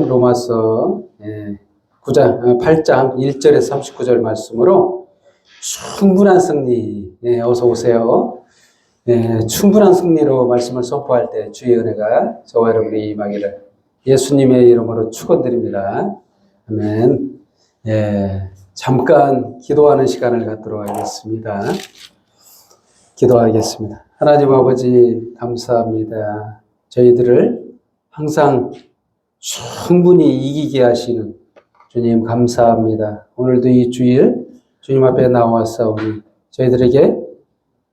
로마서 8장 1절에서 39절 말씀으로 충분한 승리, 어서 오세요. 충분한 승리로 말씀을 선포할 때 주의 은혜가 저와 여러분이 임하기를 예수님의 이름으로 축원드립니다. 아멘. 잠깐 기도하는 시간을 갖도록 하겠습니다. 기도하겠습니다. 하나님 아버지 감사합니다. 저희들을 항상 충분히 이기게 하시는 주님 감사합니다. 오늘도 이 주일 주님 앞에 나와서 저희들에게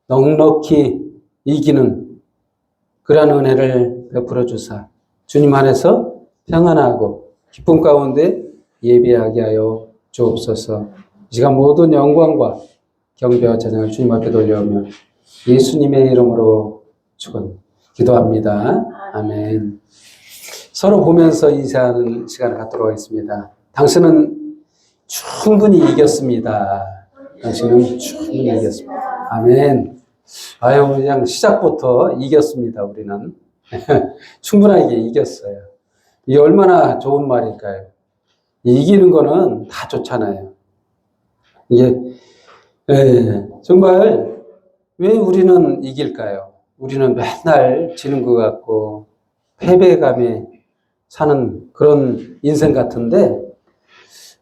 넉넉히 이기는 그러한 은혜를 베풀어 주사 주님 안에서 평안하고 기쁨 가운데 예배하게 하여 주옵소서. 이 시간 모든 영광과 경배와 찬양을 주님 앞에 돌려오며 예수님의 이름으로 기도합니다. 아멘. 서로 보면서 인사하는 시간을 갖도록 하겠습니다. 당신은 충분히 이겼습니다. 당신은 충분히 이겼습니다. 아멘. 아유, 그냥 시작부터 이겼습니다. 우리는 충분하게 이겼어요. 이게 얼마나 좋은 말일까요? 이기는 거는 다 좋잖아요. 이게 정말 왜 우리는 이길까요? 우리는 맨날 지는 것 같고 패배감에 사는 그런 인생 같은데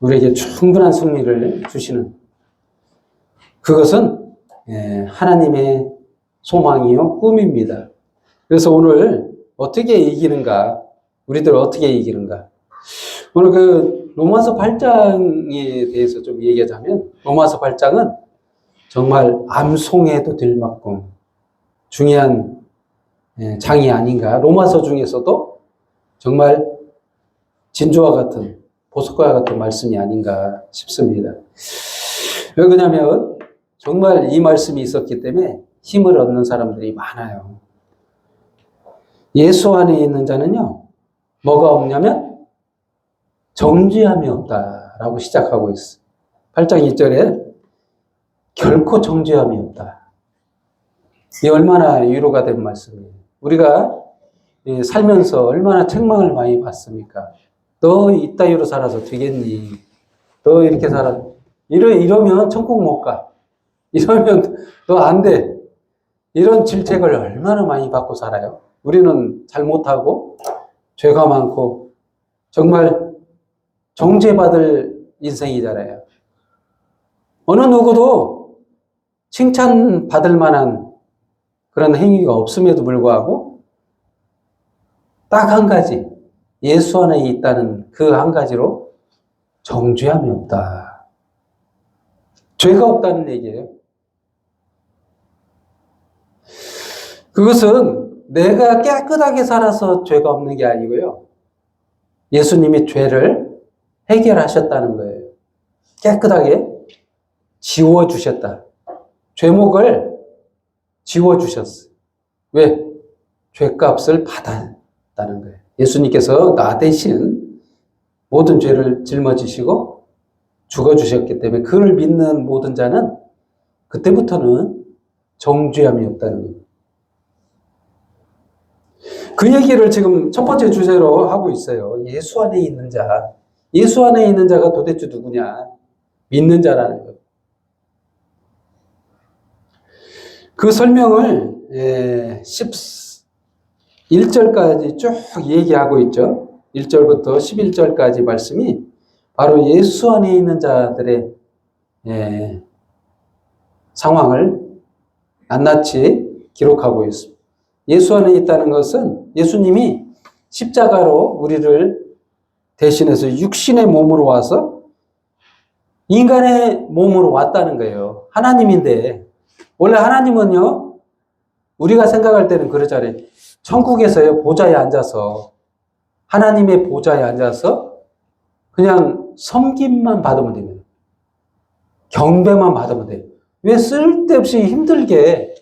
우리에게 충분한 승리를 주시는 그것은 하나님의 소망이요 꿈입니다. 그래서 오늘 어떻게 이기는가? 우리들 어떻게 이기는가? 오늘 로마서 8장에 대해서 좀 얘기하자면 로마서 8장은 정말 암송해도 될 만큼 중요한 장이 아닌가. 로마서 중에서도 정말 진주와 같은 보석과 같은 말씀이 아닌가 싶습니다. 왜 그러냐면 정말 이 말씀이 있었기 때문에 힘을 얻는 사람들이 많아요. 예수 안에 있는 자는요, 뭐가 없냐면 정죄함이 없다라고 시작하고 있어요. 8장 2절에 결코 정죄함이 없다. 이 얼마나 위로가 된 말씀이에요. 우리가 살면서 얼마나 책망을 많이 받습니까? 너 이따위로 살아서 되겠니? 너 이렇게 살아. 이러면 천국 못 가. 이러면 너 안 돼. 이런 질책을 얼마나 많이 받고 살아요. 우리는 잘못하고 죄가 많고 정말 정죄받을 인생이잖아요. 어느 누구도 칭찬받을 만한 그런 행위가 없음에도 불구하고 딱 한 가지, 예수 안에 있다는 그 한 가지로 정죄함이 없다. 죄가 없다는 얘기예요. 그것은 내가 깨끗하게 살아서 죄가 없는 게 아니고요. 예수님이 죄를 해결하셨다는 거예요. 깨끗하게 지워주셨다. 죄목을 지워주셨어요. 왜? 죄값을 받았다는 거예요. 예수님께서 나 대신 모든 죄를 짊어지시고 죽어주셨기 때문에 그를 믿는 모든 자는 그때부터는 정죄함이 없다는 거예요. 그 얘기를 지금 첫 번째 주제로 하고 있어요. 예수 안에 있는 자. 예수 안에 있는 자가 도대체 누구냐? 믿는 자라는 거예요. 그 설명을 11절까지 쭉 얘기하고 있죠. 1절부터 11절까지 말씀이 바로 예수 안에 있는 자들의 상황을 낱낱이 기록하고 있습니다. 예수 안에 있다는 것은 예수님이 십자가로 우리를 대신해서 육신의 몸으로 와서 인간의 몸으로 왔다는 거예요. 하나님인데 원래 하나님은요, 우리가 생각할 때는 그러잖아요. 천국에서요, 보좌에 앉아서, 하나님의 보좌에 앉아서 그냥 섬김만 받으면 됩니다. 경배만 받으면 돼요. 왜 쓸데없이 힘들게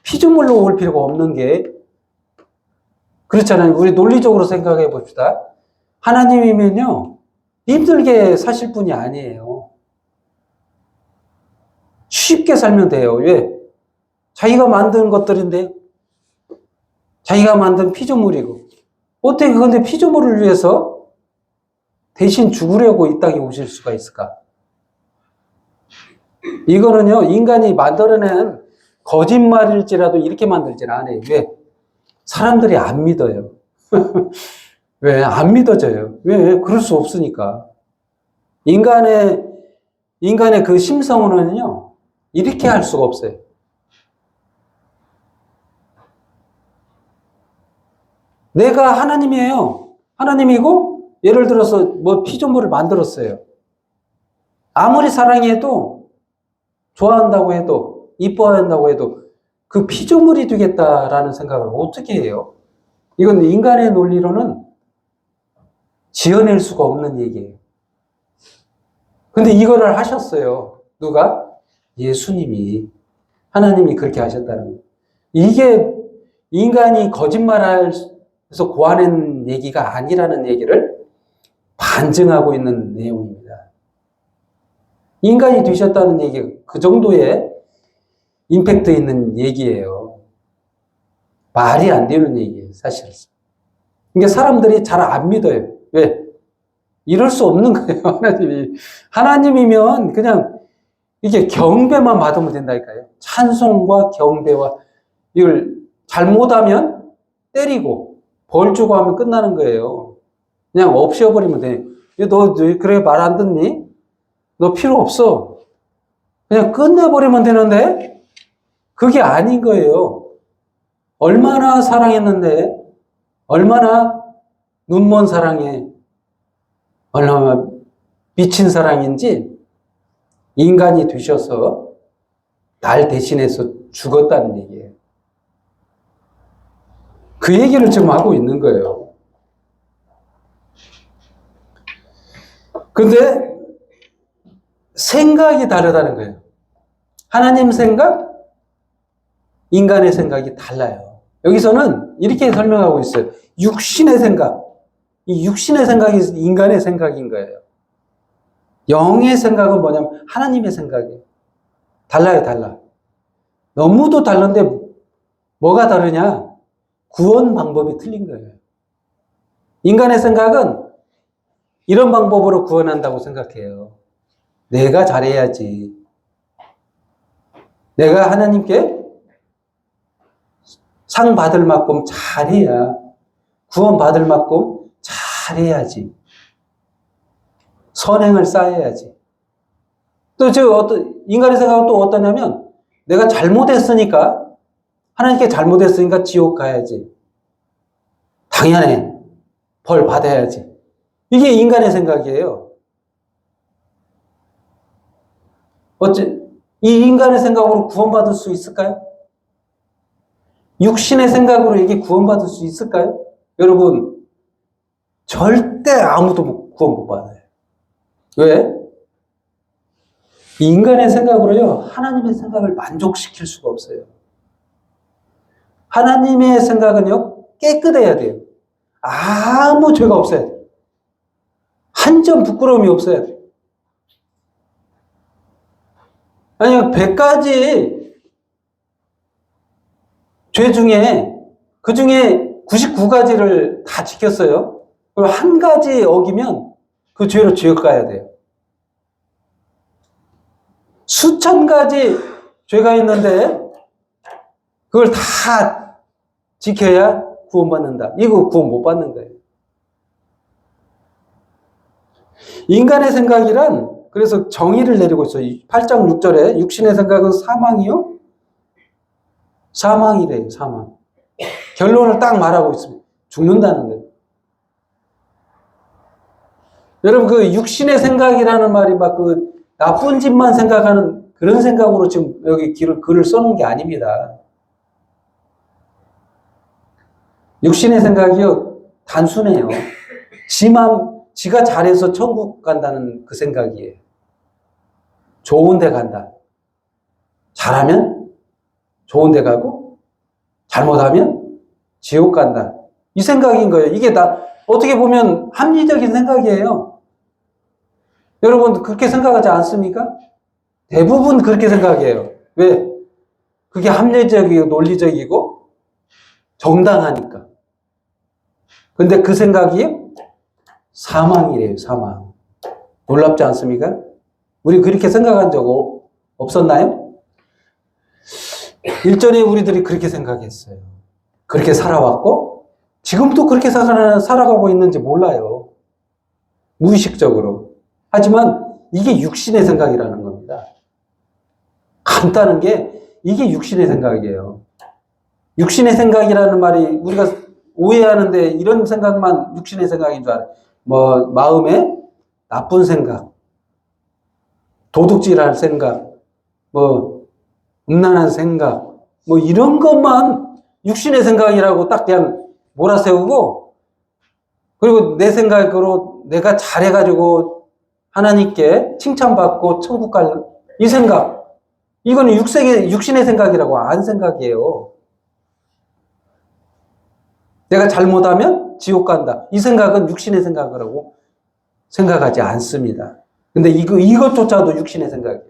피조물로 올 필요가 없는 게 그렇잖아요. 우리 논리적으로 생각해 봅시다. 하나님이면요, 힘들게 사실 분이 아니에요. 쉽게 살면 돼요. 왜? 자기가 만든 것들인데, 자기가 만든 피조물이고, 어떻게 그런데 피조물을 위해서 대신 죽으려고 이 땅에 오실 수가 있을까? 이거는요, 인간이 만들어낸 거짓말일지라도 이렇게 만들지는 않아요. 왜? 사람들이 안 믿어요. 왜? 안 믿어져요. 왜? 그럴 수 없으니까. 인간의 그 심성으로는요, 이렇게 할 수가 없어요. 내가 하나님이에요. 하나님이고, 예를 들어서 뭐 피조물을 만들었어요. 아무리 사랑해도, 좋아한다고 해도, 이뻐한다고 해도, 그 피조물이 되겠다라는 생각을 어떻게 해요? 이건 인간의 논리로는 지어낼 수가 없는 얘기예요. 근데 이거를 하셨어요. 누가? 예수님이. 하나님이 그렇게 하셨다는 거예요. 이게 인간이 거짓말해서 고안한 얘기가 아니라는 얘기를 반증하고 있는 내용입니다. 인간이 되셨다는 얘기가 그 정도의 임팩트 있는 얘기예요. 말이 안 되는 얘기예요, 사실. 그러니까 사람들이 잘 안 믿어요. 왜? 이럴 수 없는 거예요, 하나님이. 하나님이면 그냥 이게 경배만 받으면 된다니까요. 찬송과 경배와 이걸 잘못하면 때리고 벌 주고 하면 끝나는 거예요. 그냥 없애버리면 돼. 너 그래 말 안 듣니? 너 필요 없어. 그냥 끝내버리면 되는데 그게 아닌 거예요. 얼마나 사랑했는데 얼마나 눈먼 사랑에 얼마나 미친 사랑인지 인간이 되셔서 날 대신해서 죽었다는 얘기예요. 그 얘기를 지금 하고 있는 거예요. 근데 생각이 다르다는 거예요. 하나님 생각, 인간의 생각이 달라요. 여기서는 이렇게 설명하고 있어요. 육신의 생각. 이 육신의 생각이 인간의 생각인 거예요. 영의 생각은 뭐냐면 하나님의 생각이에요. 달라요, 달라. 너무도 다른데 뭐가 다르냐? 구원 방법이 틀린 거예요. 인간의 생각은 이런 방법으로 구원한다고 생각해요. 내가 잘해야지. 내가 하나님께 상 받을 만큼 잘해야, 구원 받을 만큼 잘해야지. 선행을 쌓아야지. 또 인간의 생각은 또 어떠냐면, 내가 잘못했으니까, 하나님께 잘못했으니까 지옥 가야지. 당연해. 벌 받아야지. 이게 인간의 생각이에요. 이 인간의 생각으로 구원받을 수 있을까요? 육신의 생각으로 이게 구원받을 수 있을까요? 여러분, 절대 아무도 구원 못 받아요. 왜? 이 인간의 생각으로요, 하나님의 생각을 만족시킬 수가 없어요. 하나님의 생각은요, 깨끗해야 돼요. 아무 죄가 없어야 돼요. 한 점 부끄러움이 없어야 돼요. 아니요, 100가지 죄 중에, 그 중에 99가지를 다 지켰어요. 그럼 한 가지 어기면 그 죄로 지옥 가야 돼요. 수천 가지 죄가 있는데 그걸 다 지켜야 구원받는다. 이거 구원 못 받는 거예요. 인간의 생각이란 그래서 정의를 내리고 있어요. 8장 6절에 육신의 생각은 사망이요? 사망이래요. 사망. 결론을 딱 말하고 있습니다. 죽는다는 거예요. 여러분 그 육신의 생각이라는 말이 막 그 나쁜 짓만 생각하는 그런 생각으로 지금 여기 글을 써놓은 게 아닙니다. 육신의 생각이요 단순해요. 지가 잘해서 천국 간다는 그 생각이에요. 좋은 데 간다. 잘하면 좋은 데 가고 잘못하면 지옥 간다. 이 생각인 거예요. 이게 어떻게 보면 합리적인 생각이에요. 여러분 그렇게 생각하지 않습니까? 대부분 그렇게 생각해요. 왜? 그게 합리적이고 논리적이고 정당하니까. 근데 그 생각이 사망이래요, 사망. 놀랍지 않습니까? 우리 그렇게 생각한 적 없었나요? 일전에 우리들이 그렇게 생각했어요. 그렇게 살아왔고, 지금도 그렇게 살아가고 있는지 몰라요. 무의식적으로. 하지만 이게 육신의 생각이라는 겁니다. 간단한 게 이게 육신의 생각이에요. 육신의 생각이라는 말이 우리가 오해하는데 이런 생각만 육신의 생각인 줄 알아요. 뭐 마음에 나쁜 생각, 도둑질할 생각, 뭐 음란한 생각, 뭐 이런 것만 육신의 생각이라고 딱 그냥 몰아세우고, 그리고 내 생각으로 내가 잘해가지고 하나님께 칭찬받고 천국 갈 이 생각, 이거는 육신의 생각이라고 안 생각이에요. 내가 잘못하면 지옥 간다. 이 생각은 육신의 생각이라고 생각하지 않습니다. 근데 이것조차도 육신의 생각이에요.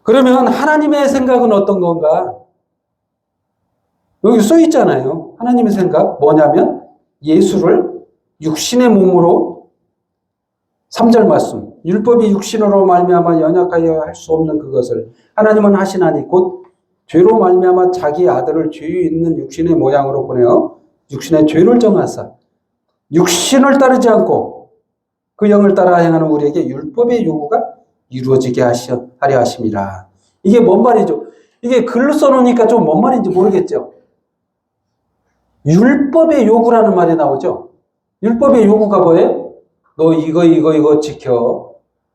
그러면 하나님의 생각은 어떤 건가? 여기 써 있잖아요. 하나님의 생각 뭐냐면 예수를 육신의 몸으로 3절 말씀. 율법이 육신으로 말미암아 연약하여 할 수 없는 그것을 하나님은 하시나니 곧 죄로 말미암아 자기 아들을 죄 있는 육신의 모양으로 보내어 육신의 죄를 정하사 육신을 따르지 않고 그 영을 따라 행하는 우리에게 율법의 요구가 이루어지게 하려 하심이라. 이게 뭔 말이죠? 이게 글로 써놓으니까 좀 뭔 말인지 모르겠죠? 율법의 요구라는 말이 나오죠? 율법의 요구가 뭐예요? 너 이거 지켜.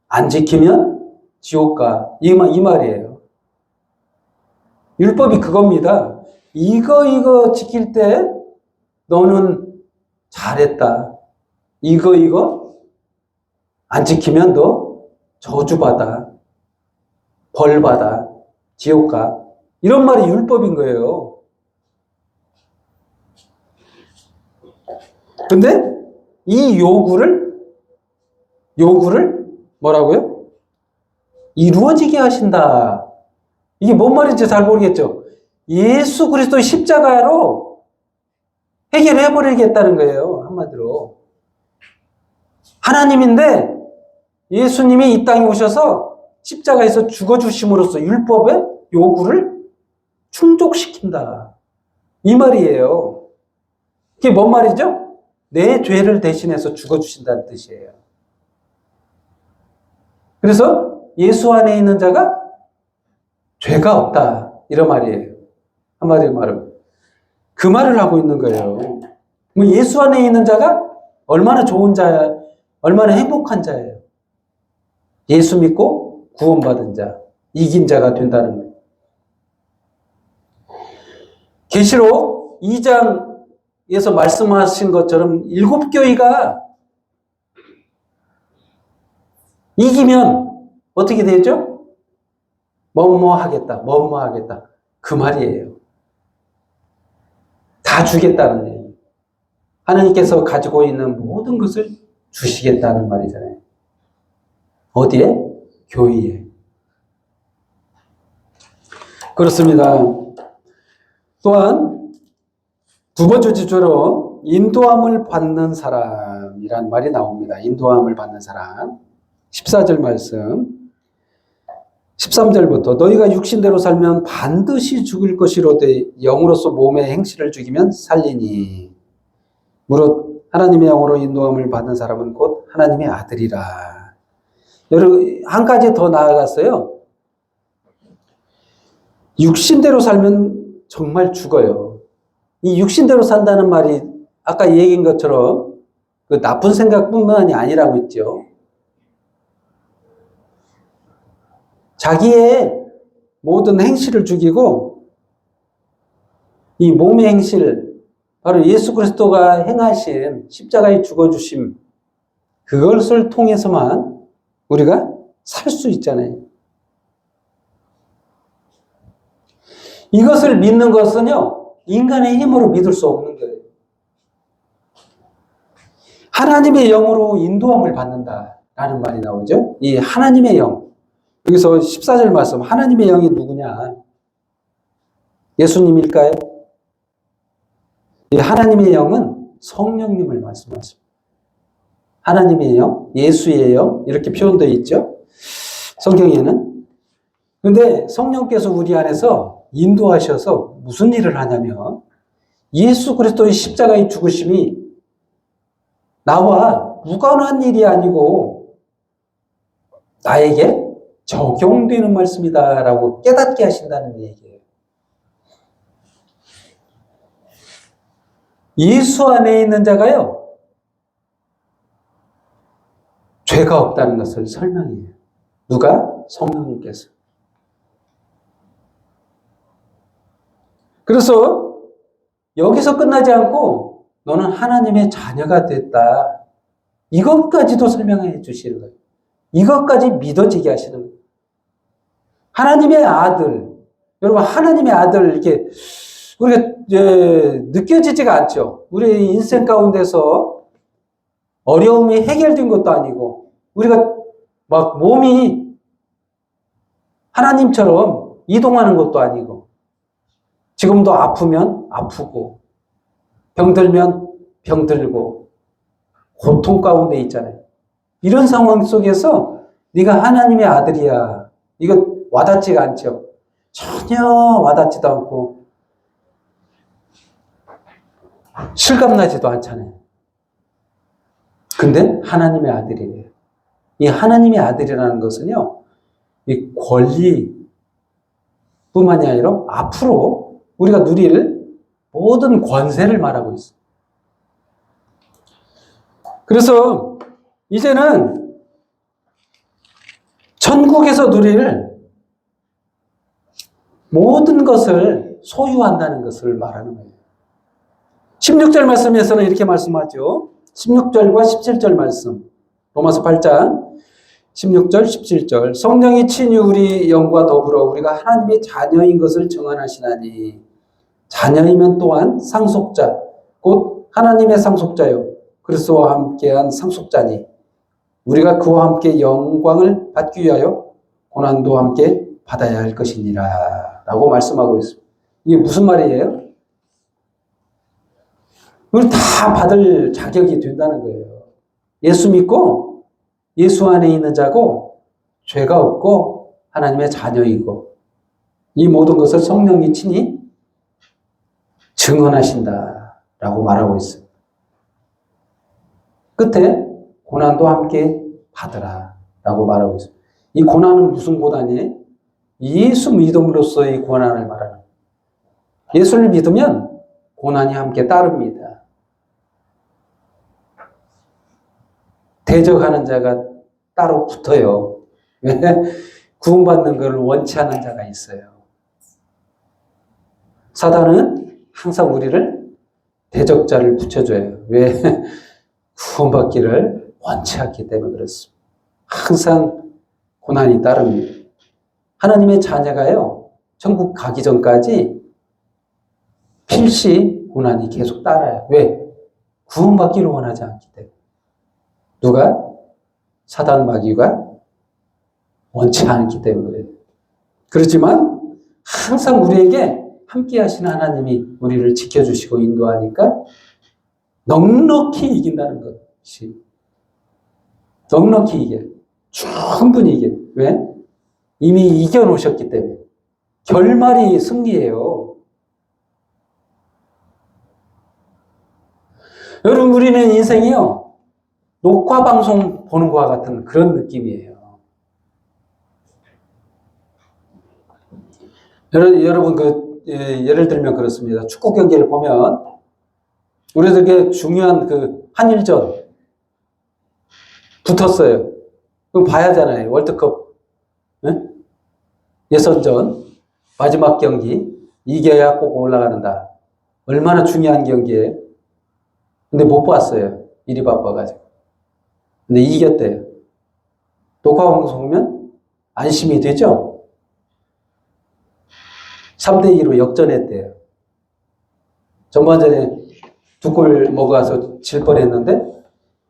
안 지키면 지옥 가. 이 말이에요. 율법이 그겁니다. 이거 지킬 때 너는 잘했다. 이거 안 지키면 너 저주받아. 벌받아. 지옥 가. 이런 말이 율법인 거예요. 근데 이 요구를 뭐라고요? 이루어지게 하신다. 이게 뭔 말인지 잘 모르겠죠? 예수 그리스도의 십자가로 해결해 버리겠다는 거예요. 한마디로. 하나님인데 예수님이 이 땅에 오셔서 십자가에서 죽어주심으로써 율법의 요구를 충족시킨다. 이 말이에요. 이게 뭔 말이죠? 내 죄를 대신해서 죽어주신다는 뜻이에요. 그래서 예수 안에 있는 자가 죄가 없다. 이런 말이에요. 한마디로 말하면. 그 말을 하고 있는 거예요. 예수 안에 있는 자가 얼마나 좋은 자야, 얼마나 행복한 자예요. 예수 믿고 구원받은 자, 이긴 자가 된다는 거예요. 계시록 2장에서 말씀하신 것처럼 7교회가 이기면 어떻게 되죠? 뭐뭐 하겠다. 그 말이에요. 다 주겠다는 얘기예요. 하나님께서 가지고 있는 모든 것을 주시겠다는 말이잖아요. 어디에? 교회에. 그렇습니다. 또한 두 번째 주제로 인도함을 받는 사람이란 말이 나옵니다. 인도함을 받는 사람. 14절 말씀. 13절부터 너희가 육신대로 살면 반드시 죽을 것이로되 영으로서 몸의 행실을 죽이면 살리니 무릇 하나님의 영으로 인도함을 받는 사람은 곧 하나님의 아들이라. 여러분 한 가지 더 나아갔어요. 육신대로 살면 정말 죽어요. 이 육신대로 산다는 말이 아까 얘기한 것처럼 그 나쁜 생각뿐만이 아니라고 했죠. 자기의 모든 행실을 죽이고 이 몸의 행실, 바로 예수 그리스도가 행하신 십자가의 죽어주심, 그것을 통해서만 우리가 살 수 있잖아요. 이것을 믿는 것은요, 인간의 힘으로 믿을 수 없는 거예요. 하나님의 영으로 인도함을 받는다라는 말이 나오죠. 이 하나님의 영. 여기서 14절 말씀, 하나님의 영이 누구냐? 예수님일까요? 이 하나님의 영은 성령님을 말씀하십니다. 하나님이에요? 예수예요? 이렇게 표현되어 있죠? 성경에는. 근데 성령께서 우리 안에서 인도하셔서 무슨 일을 하냐면 예수 그리스도의 십자가의 죽으심이 나와 무관한 일이 아니고 나에게 적용되는 말씀이다라고 깨닫게 하신다는 얘기예요. 예수 안에 있는 자가요, 죄가 없다는 것을 설명해요. 누가? 성령님께서. 그래서 여기서 끝나지 않고 너는 하나님의 자녀가 됐다. 이것까지도 설명해 주시는 거예요. 이것까지 믿어지게 하시는 거예요. 하나님의 아들, 여러분 하나님의 아들 이렇게 우리가 느껴지지가 않죠. 우리 인생 가운데서 어려움이 해결된 것도 아니고 우리가 막 몸이 하나님처럼 이동하는 것도 아니고 지금도 아프면 아프고 병들면 병들고 고통 가운데 있잖아요. 이런 상황 속에서 네가 하나님의 아들이야. 이거 와닿지가 않죠. 전혀 와닿지도 않고 실감나지도 않잖아요. 근데 하나님의 아들이래요. 이 하나님의 아들이라는 것은요, 이 권리뿐만이 아니라 앞으로 우리가 누릴 모든 권세를 말하고 있어요. 그래서 이제는 천국에서 누릴 모든 것을 소유한다는 것을 말하는 거예요. 16절 말씀에서는 이렇게 말씀하죠. 16절과 17절 말씀. 로마서 8장 16절, 17절. 성령이 친히 우리 영과 더불어 우리가 하나님의 자녀인 것을 증언하시나니 자녀이면 또한 상속자, 곧 하나님의 상속자요. 그리스도와 함께한 상속자니 우리가 그와 함께 영광을 받기 위하여 고난도 함께 받아야 할 것이니라 라고 말씀하고 있습니다. 이게 무슨 말이에요? 우리 다 받을 자격이 된다는 거예요. 예수 믿고 예수 안에 있는 자고 죄가 없고 하나님의 자녀이고 이 모든 것을 성령이 친히 증언하신다라고 말하고 있어요. 끝에 고난도 함께 받으라라고 말하고 있어요. 이 고난은 무슨 고난이에요? 예수 믿음으로써의 고난을 말하는 거예요. 예수를 믿으면 고난이 함께 따릅니다. 대적하는 자가 따로 붙어요. 왜? 구원받는 것을 원치 않는 자가 있어요. 사단은 항상 우리를 대적자를 붙여줘요. 왜? 구원받기를 원치 않기 때문에 그렇습니다. 항상 고난이 따릅니다. 하나님의 자녀가요, 천국 가기 전까지 필시 고난이 계속 따라요. 왜? 구원받기를 원하지 않기 때문에. 누가? 사단 마귀가 원치 않기 때문에. 그렇지만 항상 우리에게 함께 하시는 하나님이 우리를 지켜주시고 인도하니까 넉넉히 이긴다는 것이. 넉넉히 이겨. 충분히 이겨. 왜? 이미 이겨놓으셨기 때문에. 결말이 승리예요. 여러분, 우리는 인생이요, 녹화방송 보는 것과 같은 그런 느낌이에요. 여러분, 예를 들면 그렇습니다. 축구 경기를 보면, 우리들에게 중요한 한일전 붙었어요. 그럼 봐야 하잖아요. 월드컵, 네? 예선전, 마지막 경기, 이겨야 꼭 올라가는다. 얼마나 중요한 경기예요. 근데 못 봤어요. 일이 바빠가지고. 근데 이겼대요. 녹화방송 보면 안심이 되죠? 3대2로 역전했대요. 전반전에 2골 먹어서 질 뻔했는데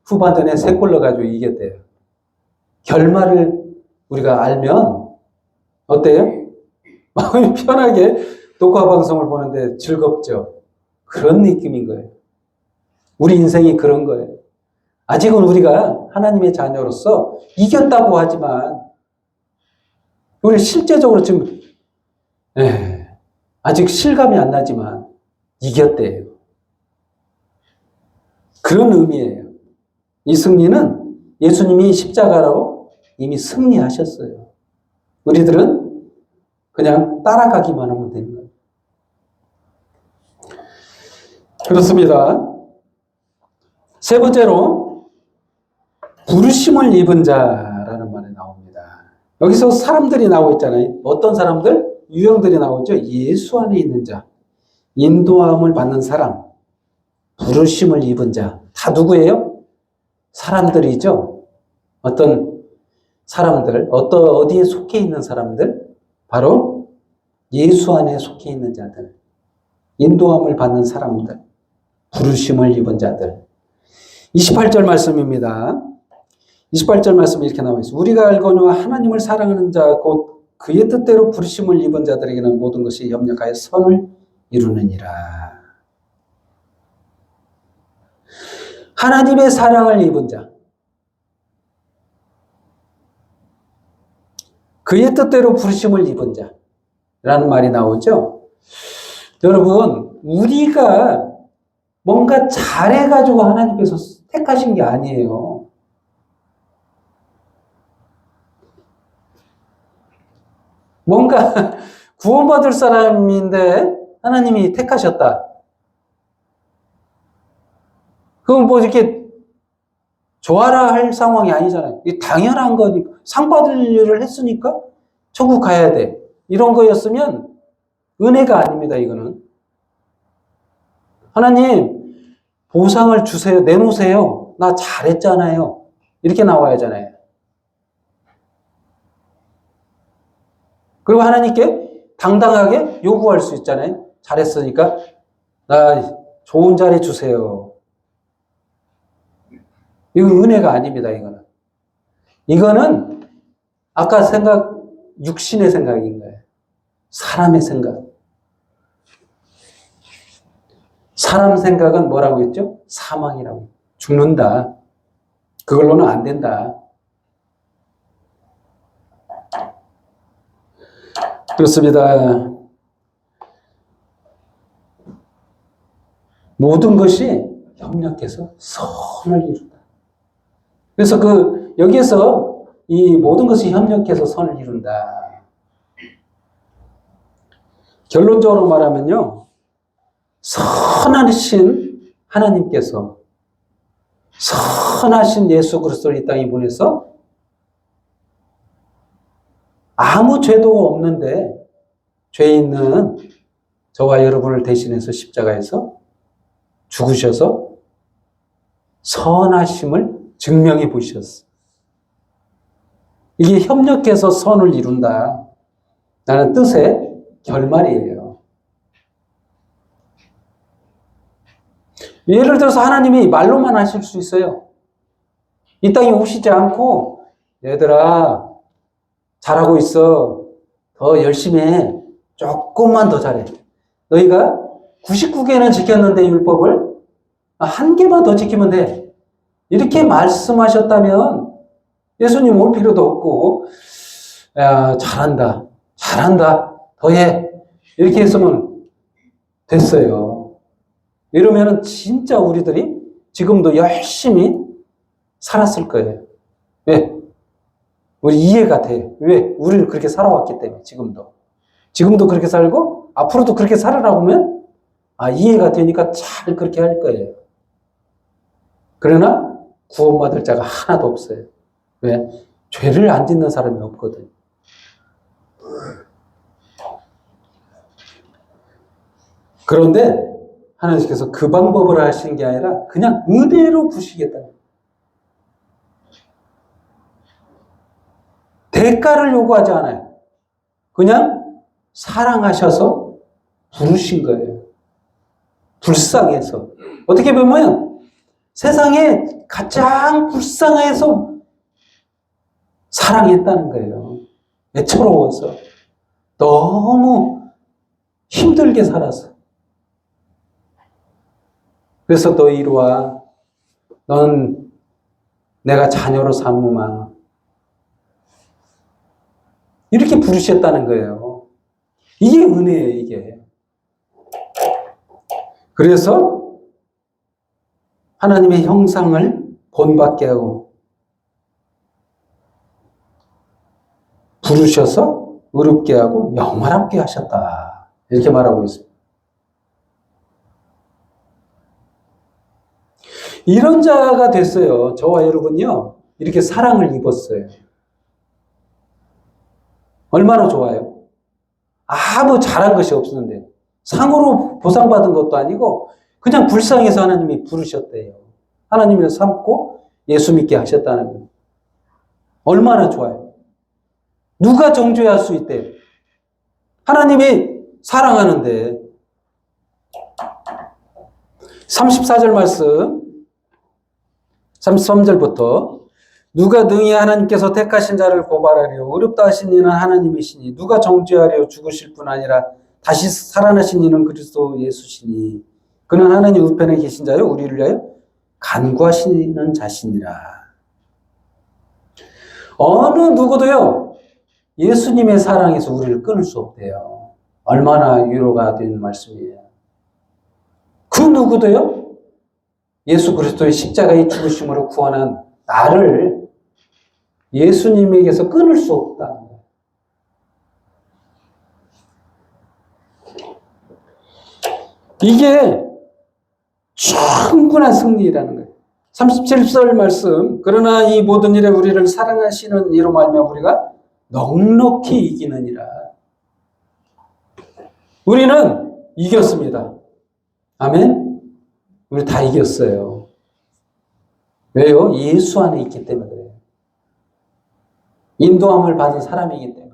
후반전에 3골 넣어가지고 이겼대요. 결말을 우리가 알면 어때요? 마음이 편하게 녹화방송을 보는데 즐겁죠? 그런 느낌인 거예요. 우리 인생이 그런 거예요. 아직은 우리가 하나님의 자녀로서 이겼다고 하지만 우리 실제적으로 지금 아직 실감이 안 나지만 이겼대요. 그런 의미예요. 이 승리는 예수님이 십자가로 이미 승리하셨어요. 우리들은 그냥 따라가기만 하면 되는 거예요. 그렇습니다. 세 번째로 부르심을 입은 자라는 말이 나옵니다. 여기서 사람들이 나오고 있잖아요. 어떤 사람들? 유형들이 나오죠. 예수 안에 있는 자, 인도함을 받는 사람, 부르심을 입은 자. 다 누구예요? 사람들이죠. 어떤 사람들, 어디에 속해 있는 사람들? 바로 예수 안에 속해 있는 자들, 인도함을 받는 사람들, 부르심을 입은 자들. 28절 말씀입니다. 28절 말씀이 이렇게 나와 있습니다. 우리가 알거니와 하나님을 사랑하는 자, 곧 그의 뜻대로 부르심을 입은 자들에게는 모든 것이 협력하여 선을 이루느니라. 하나님의 사랑을 입은 자, 그의 뜻대로 부르심을 입은 자라는 말이 나오죠. 여러분, 우리가 뭔가 잘해가지고 하나님께서 택하신 게 아니에요. 뭔가 구원받을 사람인데 하나님이 택하셨다. 그건 뭐 이렇게 좋아라 할 상황이 아니잖아요. 당연한 거니까. 상 받을 일을 했으니까 천국 가야 돼. 이런 거였으면 은혜가 아닙니다, 이거는. 하나님, 보상을 주세요. 내놓으세요. 나 잘했잖아요. 이렇게 나와야 하잖아요. 그리고 하나님께 당당하게 요구할 수 있잖아요. 잘했으니까 나 좋은 자리 주세요. 이건 은혜가 아닙니다, 이거는. 이거는 아까 육신의 생각인 거예요. 사람의 생각. 사람 생각은 뭐라고 했죠? 사망이라고. 죽는다. 그걸로는 안 된다. 그렇습니다. 모든 것이 협력해서 선을 이룬다. 그래서 여기에서 이 모든 것이 협력해서 선을 이룬다. 결론적으로 말하면요. 선하신 하나님께서 선하신 예수 그리스도를 이 땅에 보내서 아무 죄도 없는데 죄 있는 저와 여러분을 대신해서 십자가에서 죽으셔서 선하심을 증명해 보셨어요. 이게 협력해서 선을 이룬다 라는 뜻의 결말이에요. 예를 들어서 하나님이 말로만 하실 수 있어요. 이 땅에 오시지 않고 얘들아 잘하고 있어. 더 열심히 해. 조금만 더 잘해. 너희가 99개는 지켰는데 율법을 한 개만 더 지키면 돼. 이렇게 말씀하셨다면 예수님 올 필요도 없고 야, 잘한다. 더 해. 이렇게 했으면 됐어요. 이러면은 진짜 우리들이 지금도 열심히 살았을 거예요. 왜? 우리 이해가 돼. 왜? 우리는 그렇게 살아왔기 때문에 지금도 그렇게 살고 앞으로도 그렇게 살아라고 하면 이해가 되니까 잘 그렇게 할 거예요. 그러나 구원받을 자가 하나도 없어요. 왜? 죄를 안 짓는 사람이 없거든. 그런데 하나님께서 그 방법을 하신 게 아니라 그냥 은혜로 부시겠다. 대가를 요구하지 않아요. 그냥 사랑하셔서 부르신 거예요. 불쌍해서. 어떻게 보면 세상에 가장 불쌍해서 사랑했다는 거예요. 애처로워서. 너무 힘들게 살아서. 그래서 너 이리 와. 넌 내가 자녀로 삼으마. 이렇게 부르셨다는 거예요. 이게 은혜예요, 이게. 그래서 하나님의 형상을 본받게 하고 부르셔서 의롭게 하고 영원하게 하셨다. 이렇게 말하고 있습니다. 이런 자가 됐어요. 저와 여러분요. 이렇게 사랑을 입었어요. 얼마나 좋아요. 아무 잘한 것이 없었는데 상으로 보상받은 것도 아니고 그냥 불쌍해서 하나님이 부르셨대요. 하나님을 삼고 예수 믿게 하셨다는 거예요. 얼마나 좋아요. 누가 정죄할 수 있대요. 하나님이 사랑하는데 34절 말씀 33절부터 누가 능히 하나님께서 택하신 자를 고발하리요 의롭다 하신 이는 하나님이시니 누가 정죄하려 죽으실 뿐 아니라 다시 살아나신 이는 그리스도 예수시니 그는 하나님 우편에 계신 자요 우리를 위하여 간구하시는 자시니라. 어느 누구도요 예수님의 사랑에서 우리를 끊을 수 없대요. 얼마나 위로가 된 말씀이에요. 그 누구도요 예수 그리스도의 십자가의 죽으심으로 구원한 나를 예수님에게서 끊을 수 없다. 이게 충분한 승리라는 거예요. 37절 말씀 그러나 이 모든 일에 우리를 사랑하시는 이로 말미암아 우리가 넉넉히 이기느니라. 우리는 이겼습니다. 아멘. 우리 다 이겼어요. 왜요? 예수 안에 있기 때문에 그래요. 인도함을 받은 사람이기 때문에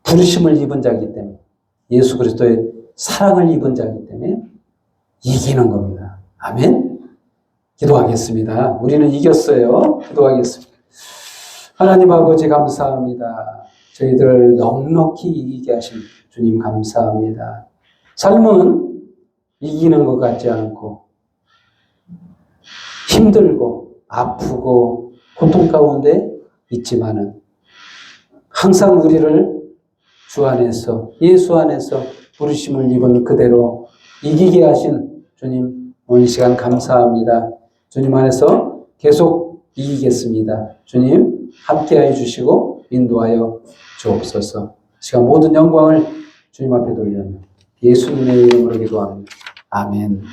부르심을 입은 자이기 때문에 예수 그리스도의 사랑을 입은 자이기 때문에 이기는 겁니다. 아멘. 기도하겠습니다. 우리는 이겼어요. 기도하겠습니다. 하나님 아버지 감사합니다. 저희들을 넉넉히 이기게 하신 주님 감사합니다. 삶은 이기는 것 같지 않고 힘들고 아프고 고통 가운데 있지만은 항상 우리를 주 안에서 예수 안에서 부르심을 입은 그대로 이기게 하신 주님 오늘 시간 감사합니다. 주님 안에서 계속 이기겠습니다. 주님 함께하여 주시고 인도하여 주옵소서. 시간 모든 영광을 주님 앞에 돌려요. 예수님의 이름으로 기도합니다. 아멘.